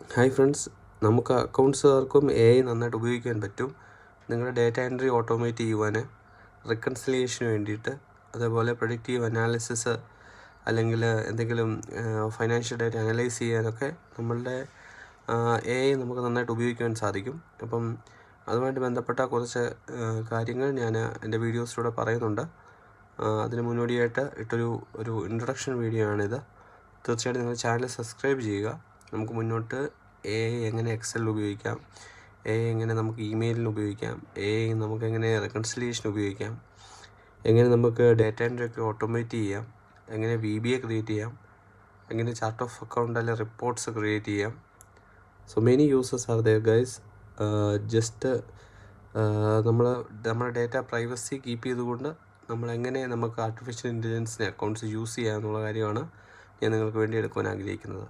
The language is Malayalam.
ഹായ് ഫ്രണ്ട്സ്, നമുക്ക് അക്കൗണ്ട്സുകാർക്കും AI നന്നായിട്ട് ഉപയോഗിക്കാൻ പറ്റും. നിങ്ങളുടെ ഡേറ്റ എൻട്രി ഓട്ടോമേറ്റ് ചെയ്യുവാൻ, റിക്കൺസിലിയേഷന് വേണ്ടിയിട്ട്, അതേപോലെ പ്രൊഡിക്റ്റീവ് അനാലിസിസ് അല്ലെങ്കിൽ എന്തെങ്കിലും ഫൈനാൻഷ്യൽ ഡേറ്റ അനലൈസ് ചെയ്യാനൊക്കെ നമ്മളുടെ AI നമുക്ക് നന്നായിട്ട് ഉപയോഗിക്കുവാൻ സാധിക്കും. അപ്പം അതുമായിട്ട് ബന്ധപ്പെട്ട കുറച്ച് കാര്യങ്ങൾ ഞാൻ എൻ്റെ വീഡിയോസിലൂടെ പറയുന്നുണ്ട്. അതിന് മുന്നോടിയായിട്ട് ഒരു ഇൻട്രൊഡക്ഷൻ വീഡിയോ ആണിത്. തീർച്ചയായിട്ടും നിങ്ങൾ ചാനൽ സബ്സ്ക്രൈബ് ചെയ്യുക. നമുക്ക് മുന്നോട്ട് AI എങ്ങനെ എക്സലിൽ ഉപയോഗിക്കാം, AI എങ്ങനെ നമുക്ക് ഇമെയിലിന് ഉപയോഗിക്കാം, AI നമുക്ക് എങ്ങനെ റെക്കൺസിലിയേഷൻ ഉപയോഗിക്കാം, എങ്ങനെ നമുക്ക് ഡേറ്റ എൻട്രി ഒക്കെ ഓട്ടോമേറ്റ് ചെയ്യാം, എങ്ങനെ VBA ക്രിയേറ്റ് ചെയ്യാം, എങ്ങനെ ചാർട്ട് ഓഫ് അക്കൗണ്ട് അല്ലെങ്കിൽ റിപ്പോർട്ട്സ് ക്രിയേറ്റ് ചെയ്യാം. So many uses are there guys. Just നമ്മുടെ ഡേറ്റ പ്രൈവസി കീപ്പ് ചെയ്തുകൊണ്ട് നമ്മളെങ്ങനെ നമുക്ക് ആർട്ടിഫിഷ്യൽ ഇൻ്റലിജൻസിനെ അക്കൗണ്ട്സ് യൂസ് ചെയ്യാമെന്നുള്ള കാര്യമാണ് ഞാൻ നിങ്ങൾക്ക് വേണ്ടി എടുക്കുവാൻ ആഗ്രഹിക്കുന്നത്.